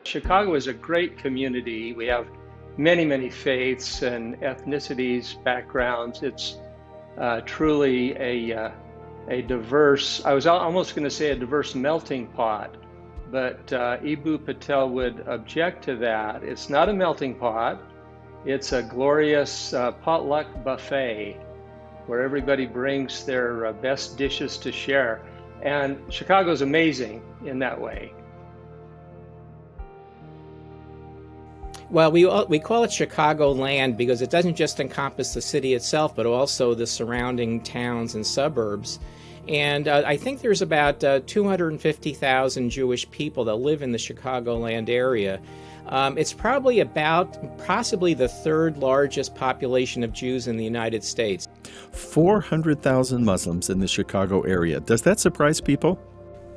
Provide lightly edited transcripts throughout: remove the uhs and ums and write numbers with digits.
Chicago is a great community. We have many, many faiths and ethnicities, backgrounds. It's truly a diverse, I was almost going to say a diverse melting pot, but Ibu Patel would object to that. It's not a melting pot. It's a glorious potluck buffet where everybody brings their best dishes to share. And Chicago's amazing in that way. Well, we call it Chicagoland because it doesn't just encompass the city itself, but also the surrounding towns and suburbs. And I think there's about 250,000 Jewish people that live in the Chicagoland area. It's probably possibly the third largest population of Jews in the United States. 400,000 Muslims in the Chicago area. Does that surprise people?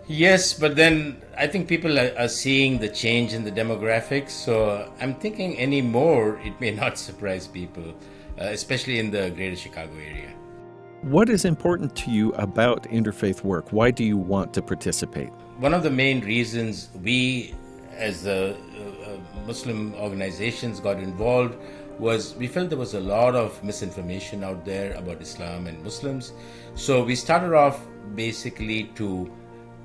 Yes, but then I think people are seeing the change in the demographics, so I'm thinking any more it may not surprise people, especially in the greater Chicago area. What is important to you about interfaith work? Why do you want to participate? One of the main reasons we, as the Muslim organizations, got involved was we felt there was a lot of misinformation out there about Islam and Muslims. So we started off basically to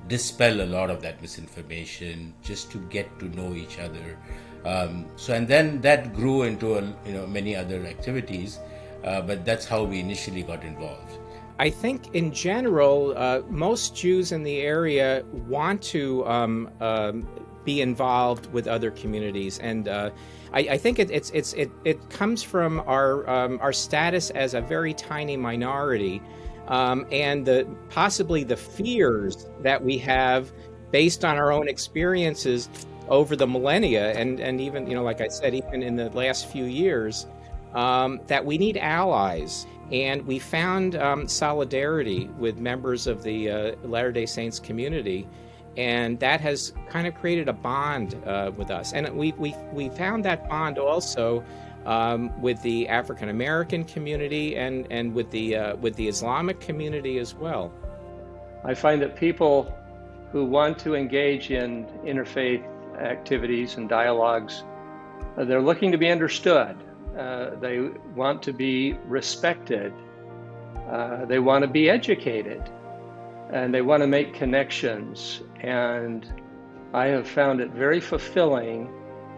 dispel a lot of that misinformation, just to get to know each other. And then that grew into many other activities, but that's how we initially got involved. I think in general, most Jews in the area want to be involved with other communities, and I think it comes from our status as a very tiny minority. And possibly the fears that we have based on our own experiences over the millennia, and even, like I said, even in the last few years, that we need allies. And we found solidarity with members of the Latter-day Saints community, and that has kind of created a bond with us. And we found that bond also with the African American community and with the Islamic community as well. I find that people who want to engage in interfaith activities and dialogues, they're looking to be understood. They want to be respected. They want to be educated, and they want to make connections. And I have found it very fulfilling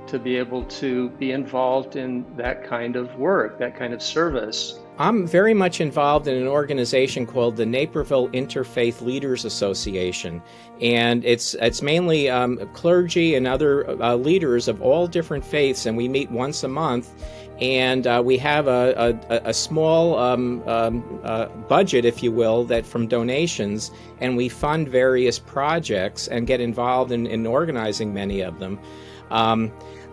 to be able to be involved in that kind of work, that kind of service. I'm very much involved in an organization called the Naperville Interfaith Leaders Association, and it's mainly clergy and other leaders of all different faiths, and we meet once a month, and we have a small budget, if you will, that from donations, and we fund various projects and get involved in organizing many of them.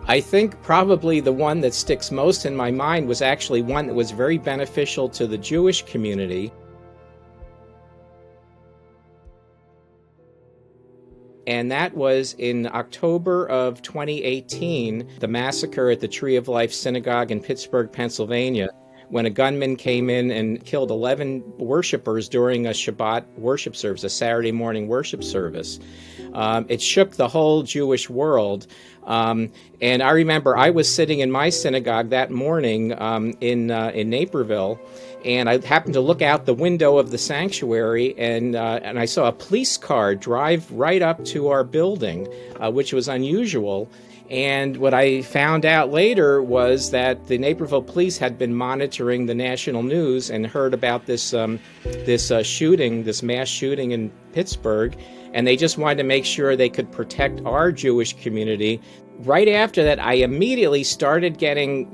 I think probably the one that sticks most in my mind was actually one that was very beneficial to the Jewish community. And that was in October of 2018, the massacre at the Tree of Life Synagogue in Pittsburgh, Pennsylvania, when a gunman came in and killed 11 worshipers during a Shabbat worship service, a Saturday morning worship service. It shook the whole Jewish world. And I remember I was sitting in my synagogue that morning in Naperville, and I happened to look out the window of the sanctuary, and I saw a police car drive right up to our building, which was unusual. And what I found out later was that the Naperville police had been monitoring the national news and heard about this shooting, this mass shooting in Pittsburgh, and they just wanted to make sure they could protect our Jewish community. Right after that, I immediately started getting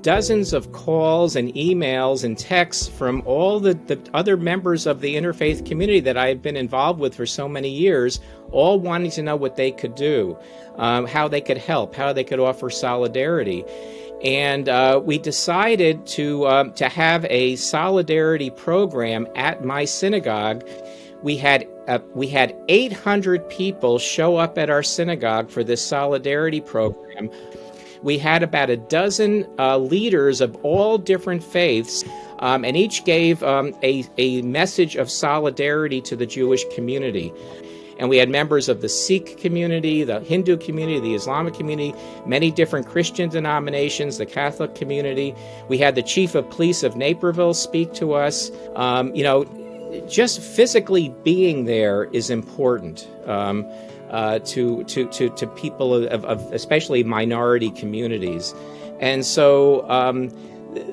dozens of calls and emails and texts from all the other members of the interfaith community that I had been involved with for so many years, all wanting to know what they could do, how they could help, how they could offer solidarity. And we decided to have a solidarity program at my synagogue. We had 800 people show up at our synagogue for this solidarity program. We had about a dozen leaders of all different faiths, and each gave a message of solidarity to the Jewish community. And we had members of the Sikh community, the Hindu community, the Islamic community, many different Christian denominations, the Catholic community. We had the chief of police of Naperville speak to us. Just physically being there is important to people of especially minority communities. And so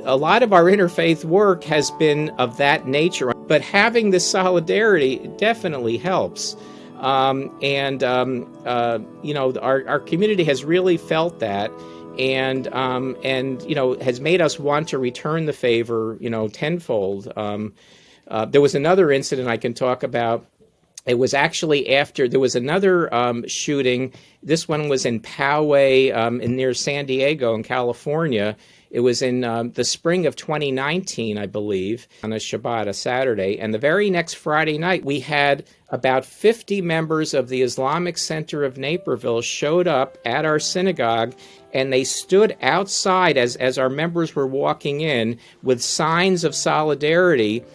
a lot of our interfaith work has been of that nature, but having this solidarity definitely helps. Our community has really felt that, and has made us want to return the favor, tenfold. There was another incident I can talk about. It was actually after there was another shooting. This one was in Poway, near San Diego in California. It was in the spring of 2019, I believe, on a Shabbat, a Saturday. And the very next Friday night, we had about 50 members of the Islamic Center of Naperville showed up at our synagogue, and they stood outside as our members were walking in with signs of solidarity,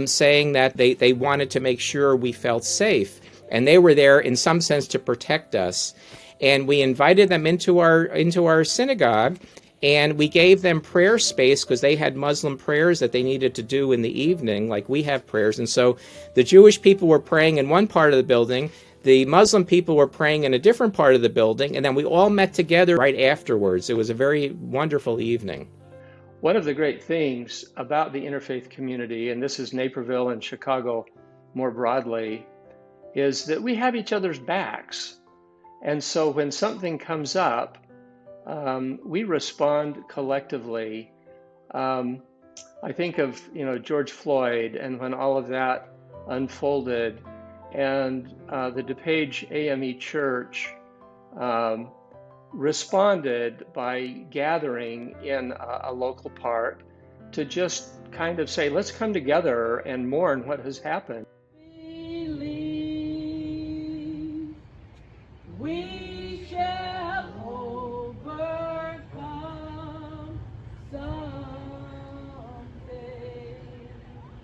saying that they wanted to make sure we felt safe. And they were there in some sense to protect us. And we invited them into our synagogue, and we gave them prayer space because they had Muslim prayers that they needed to do in the evening, like we have prayers. And so the Jewish people were praying in one part of the building, the Muslim people were praying in a different part of the building, and then we all met together right afterwards. It was a very wonderful evening. One of the great things about the interfaith community, and this is Naperville and Chicago more broadly, is that we have each other's backs. And so when something comes up, we respond collectively. I think of George Floyd, and when all of that unfolded, and the DePage AME Church responded by gathering in a local park to just kind of say, let's come together and mourn what has happened. We shall overcome someday.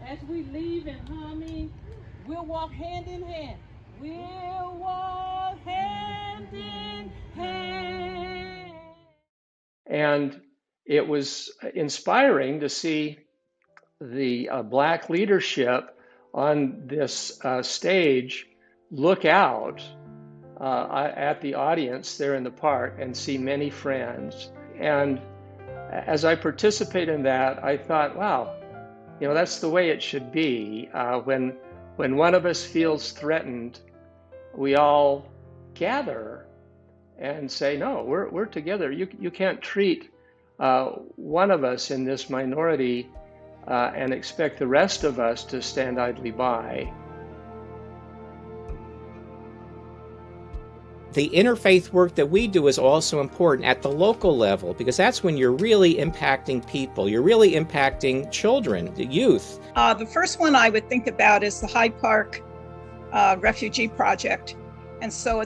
As we leave in harmony, we'll walk hand in hand. We'll walk hand in hand. And it was inspiring to see the Black leadership on this stage look out at the audience there in the park and see many friends. And as I participate in that, I thought, wow, that's the way it should be. When one of us feels threatened, we all gather and say, no, we're together. You can't treat one of us in this minority and expect the rest of us to stand idly by. The interfaith work that we do is also important at the local level, because that's when you're really impacting people. You're really impacting children, the youth. The first one I would think about is the Hyde Park Refugee Project. And so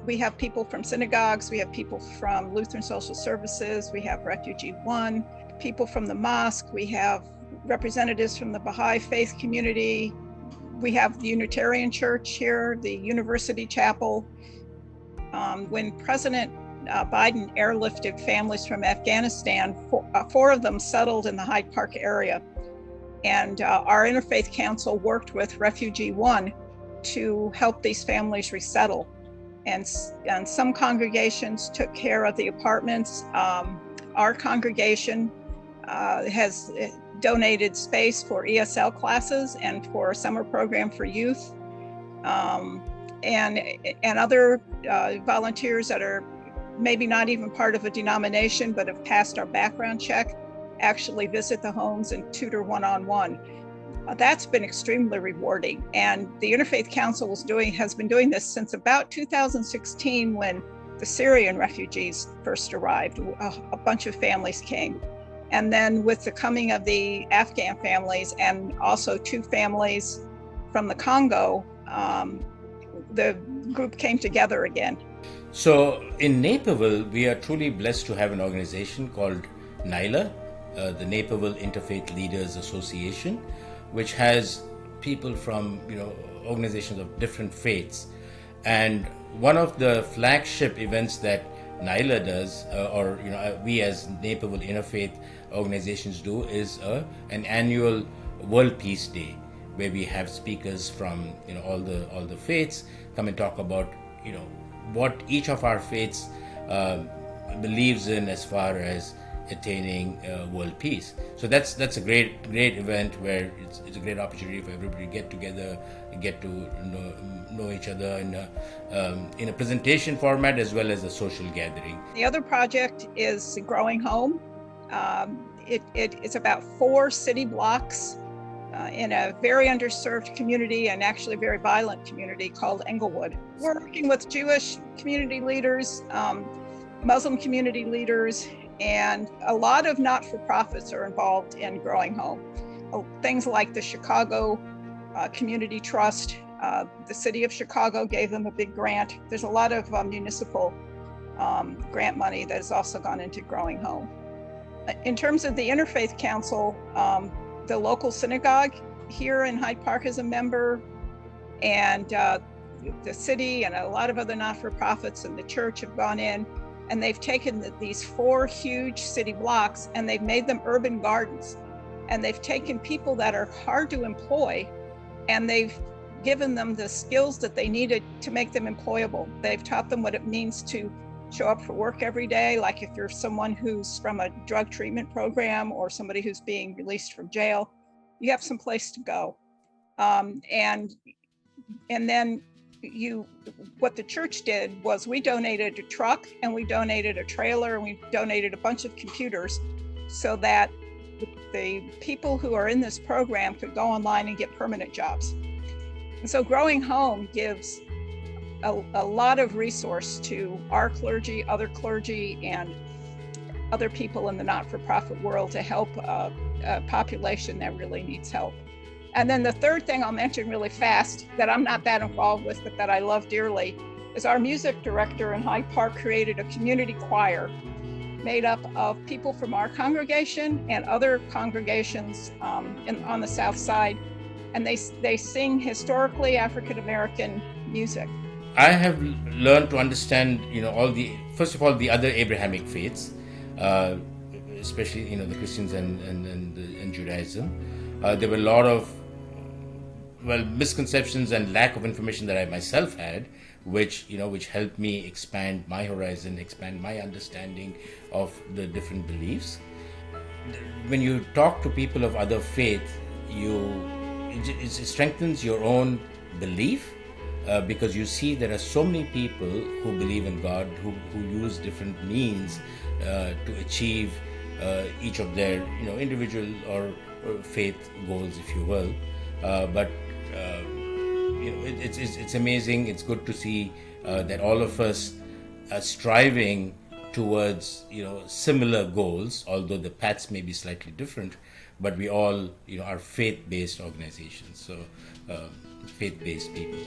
we have people from synagogues, we have people from Lutheran Social Services, we have Refugee One, people from the mosque, we have representatives from the Baha'i faith community, we have the Unitarian Church here, the University Chapel. When President Biden airlifted families from Afghanistan, four of them settled in the Hyde Park area. And our Interfaith Council worked with Refugee One to help these families resettle. And some congregations took care of the apartments. Our congregation has donated space for ESL classes and for a summer program for youth, and other volunteers that are maybe not even part of a denomination but have passed our background check actually visit the homes and tutor one-on-one. That's been extremely rewarding, and the Interfaith Council has been doing this since about 2016, when the Syrian refugees first arrived. A bunch of families came. And then with the coming of the Afghan families and also two families from the Congo, the group came together again. So in Naperville, we are truly blessed to have an organization called NILA, the Naperville Interfaith Leaders Association, which has people from organizations of different faiths. And one of the flagship events that NILA does, we as Naperville Interfaith organizations do, is an annual World Peace Day, where we have speakers from all the faiths come and talk about what each of our faiths believes in as far as attaining world peace. So that's a great event where it's a great opportunity for everybody to get together, get to know each other in a presentation format as well as a social gathering. The other project is Growing Home. It's about 4 city blocks in a very underserved community, and actually a very violent community called Englewood. We're working with Jewish community leaders, Muslim community leaders, and a lot of not-for-profits are involved in Growing Home. Things like the Chicago Community Trust, the city of Chicago gave them a big grant. There's a lot of municipal grant money that has also gone into Growing Home. In terms of the Interfaith Council, the local synagogue here in Hyde Park is a member, and the city and a lot of other not-for-profits and the church have gone in, and they've taken these 4 huge city blocks and they've made them urban gardens. And they've taken people that are hard to employ and they've given them the skills that they needed to make them employable. They've taught them what it means to show up for work every day, like if you're someone who's from a drug treatment program or somebody who's being released from jail, you have some place to go. And then what the church did was we donated a truck and we donated a trailer and we donated a bunch of computers so that the people who are in this program could go online and get permanent jobs. And so Growing Home gives a lot of resource to our clergy, other clergy, and other people in the not-for-profit world to help a population that really needs help. And then the third thing I'll mention really fast that I'm not that involved with, but that I love dearly, is our music director in Hyde Park created a community choir made up of people from our congregation and other congregations on the South Side. And they sing historically African-American music. I have learned to understand, first of all, the other Abrahamic faiths, especially, the Christians and Judaism. There were a lot of misconceptions and lack of information that I myself had, which helped me expand my horizon, expand my understanding of the different beliefs. When you talk to people of other faith, it strengthens your own belief, because you see there are so many people who believe in God, who use different means to achieve each of their individual or faith goals, if you will. But it's amazing. It's good to see that all of us are striving towards similar goals, although the paths may be slightly different. But we all are faith-based organizations, so faith-based people.